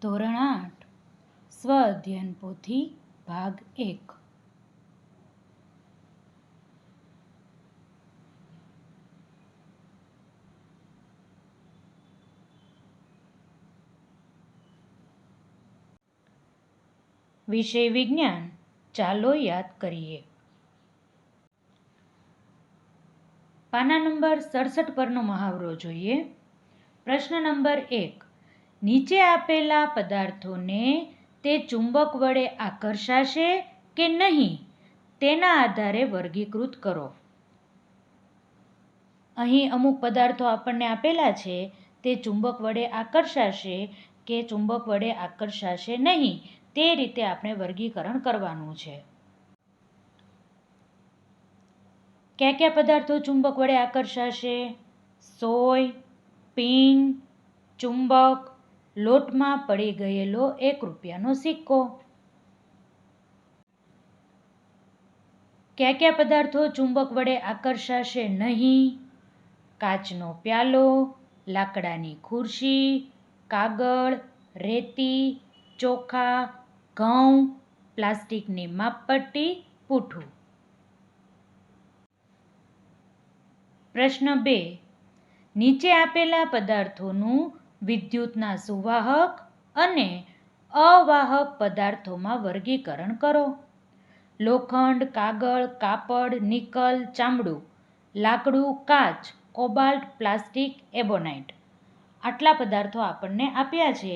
ધોરણ 8 સ્વ અધ્યયન પોથી ભાગ 1 વિષય વિજ્ઞાન ચાલો યાદ કરીએ. પાના નંબર 67 પરનો મહાવરો જોઈએ. પ્રશ્ન નંબર 1. નીચે આપેલા પદાર્થોને તે ચુંબક વડે આકર્ષાશે કે નહીં તેના આધારે વર્ગીકૃત કરો. અહીં અમુક પદાર્થો આપણને આપેલા છે. તે ચુંબક વડે આકર્ષાશે કે ચુંબક વડે આકર્ષાશે નહીં તે રીતે આપણે વર્ગીકરણ કરવાનું છે. કયા કયા પદાર્થો ચુંબક વડે આકર્ષાશે? સોય, પિન, ચુંબક, લોટમાં પડી ગયેલો 1 રૂપિયાનો સિક્કો. કયા કયા પદાર્થો ચુંબક વડે આકર્ષાશે નહીં? કાચનો પ્યાલો, લાકડાની ખુરશી, કાગળ, રેતી, ચોખા, ઘઉં, પ્લાસ્ટિકની માપપટ્ટી, પૂઠું. પ્રશ્ન 2. નીચે આપેલા પદાર્થોનું વિદ્યુતના સુવાહક અને અવાહક પદાર્થોમાં વર્ગીકરણ કરો. લોખંડ, કાગળ, કાપડ, નિકલ, ચામડું, લાકડું, કાચ, કોબાલ્ટ, પ્લાસ્ટિક, એબોનાઇટ. આટલા પદાર્થો આપણને આપ્યા છે.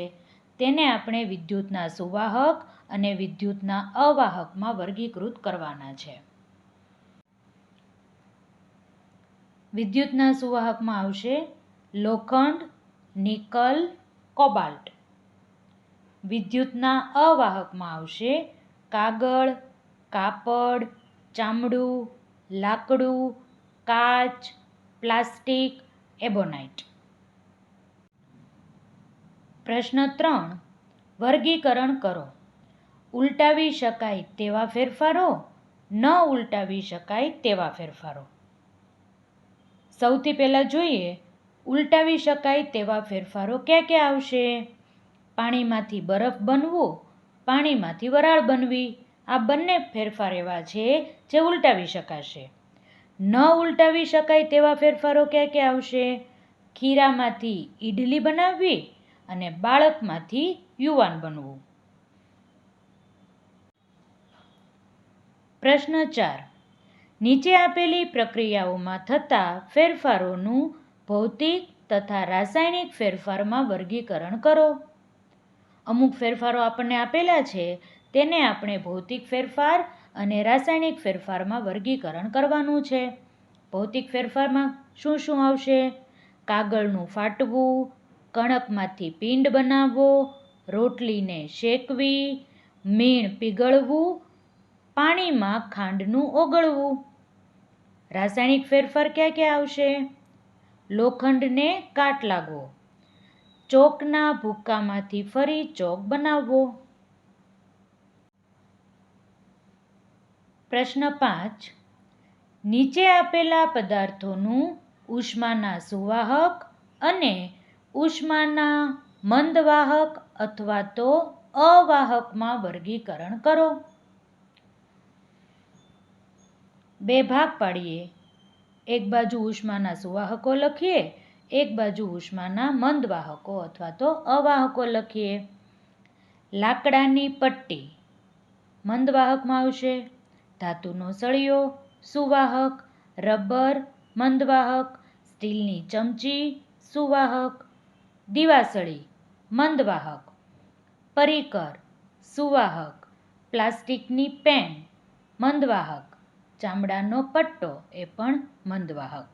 તેને આપણે વિદ્યુતના સુવાહક અને વિદ્યુતના અવાહકમાં વર્ગીકૃત કરવાના છે. વિદ્યુતના સુવાહકમાં આવશે લોખંડ, નિકલ, કોબાલ્ટ. વિદ્યુતના અવાહકમાં આવશે કાગળ, કાપડ, ચામડું, લાકડું, કાચ, પ્લાસ્ટિક, એબોનાઇટ. પ્રશ્ન 3. વર્ગીકરણ કરો. ઉલટાવી શકાય તેવા ફેરફારો, ન ઉલટાવી શકાય તેવા ફેરફારો. સૌથી પહેલાં જોઈએ ઉલટાવી શકાય તેવા ફેરફારો ક્યાં ક્યાં આવશે? પાણીમાંથી બરફ બનવું, પાણીમાંથી વરાળ બનવી. આ બંને ફેરફાર એવા છે જે ઉલટાવી શકાશે. ન ઉલટાવી શકાય તેવા ફેરફારો ક્યાં ક્યાં આવશે? ખીરામાંથી ઈડલી બનાવવી અને બાળકમાંથી યુવાન બનવું. પ્રશ્ન 4. નીચે આપેલી પ્રક્રિયાઓમાં થતા ફેરફારોનું ભૌતિક તથા રાસાયણિક ફેરફારમાં વર્ગીકરણ કરો. અમુક ફેરફારો આપણને આપેલા છે. તેને આપણે ભૌતિક ફેરફાર અને રાસાયણિક ફેરફારમાં વર્ગીકરણ કરવાનું છે. ભૌતિક ફેરફારમાં શું શું આવશે? કાગળનું ફાટવું, કણકમાંથી પિંડ બનાવવો, રોટલીને શેકવી, મીણ પીગળવું, પાણીમાં ખાંડનું ઓગળવું. રાસાયણિક ફેરફાર ક્યાં ક્યાં આવશે? લોખંડને કાટ લાગવો, ચોકના ભૂક્કામાંથી ફરી ચોક બનાવવો. પ્રશ્ન 5. નીચે આપેલા પદાર્થોનું ઉષ્માના સુવાહક અને ઉષ્માના મંદવાહક અથવા તો અવાહકમાં વર્ગીકરણ કરો. 2 ભાગ પાડીએ. એક બાજુ ઉષ્માના સુવાહકો લખીએ, એક બાજુ ઉષ્માના મંદવાહકો અથવા તો અવાહકો લખીએ. લાકડાની પટ્ટી મંદવાહકમાં આવશે. ધાતુનો સળિયો સુવાહક, રબર મંદવાહક, સ્ટીલની ચમચી સુવાહક, દીવાસળી મંદવાહક, પરિકર સુવાહક, પ્લાસ્ટિકની પેન મંદવાહક, ચામડાનો પટ્ટો એ પણ મંદવાહક.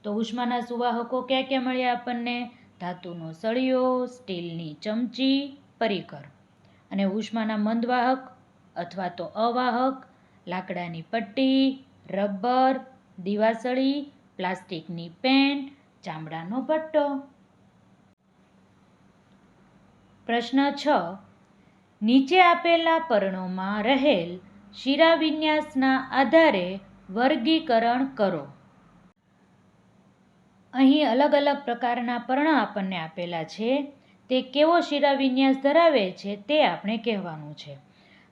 તો ઉષ્માના સુવાહકો ક્યાં ક્યાં મળ્યા આપણને? ધાતુનો સળિયો, સ્ટીલની ચમચી, પરિકર. અને ઉષ્માના મંદવાહક અથવા તો અવાહક લાકડાની પટ્ટી, રબર, દીવાસળી, પ્લાસ્ટિકની પેન, ચામડાનો પટ્ટો. પ્રશ્ન 6. નીચે આપેલા પર્ણોમાં રહેલ શિરાવિન્યાસના આધારે વર્ગીકરણ કરો. અહીં અલગ અલગ પ્રકારના પર્ણ આપણને આપેલા છે. તે કેવો શિરાવિન્યાસ ધરાવે છે તે આપણે કહેવાનું છે.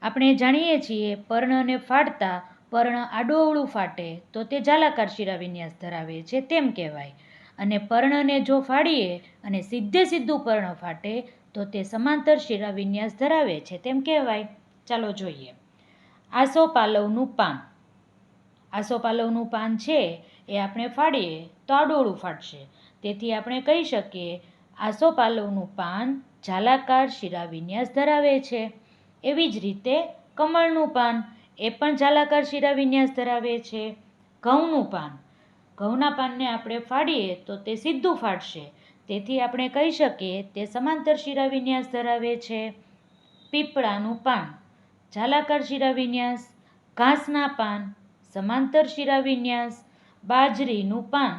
આપણે જાણીએ છીએ પર્ણને ફાડતા પર્ણ આડું ફાટે તો તે જાલાકાર શિરાવિન્યાસ ધરાવે છે તેમ કહેવાય, અને પર્ણને જો ફાડીએ અને સીધું પર્ણ ફાટે તો તે સમાંતર શિરાવિન્યાસ ધરાવે છે તેમ કહેવાય. ચાલો જોઈએ. આસોપાલવનું પાન. આસોપાલવનું પાન છે એ આપણે ફાડીએ તો આડોળું ફાટશે, તેથી આપણે કહી શકીએ આસોપાલવનું પાન જાલાકાર શિરાવિન્યાસ ધરાવે છે. એવી જ રીતે કમળનું પાન એ પણ જાલાકાર શિરાવિન્યાસ ધરાવે છે. ઘઉંનું પાન, ઘઉંના પાનને આપણે ફાડીએ તો તે સીધું ફાટશે, તેથી આપણે કહી શકીએ તે સમાંતર શિરાવિન્યાસ ધરાવે છે. પીપળાનું પાન જાલાકાર શિરાવિન્યાસ, ઘાસના પાન સમાંતર શિરાવિન્યાસ, બાજરીનું પાન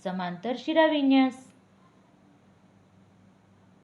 સમાંતર શિરાવિન્યાસ.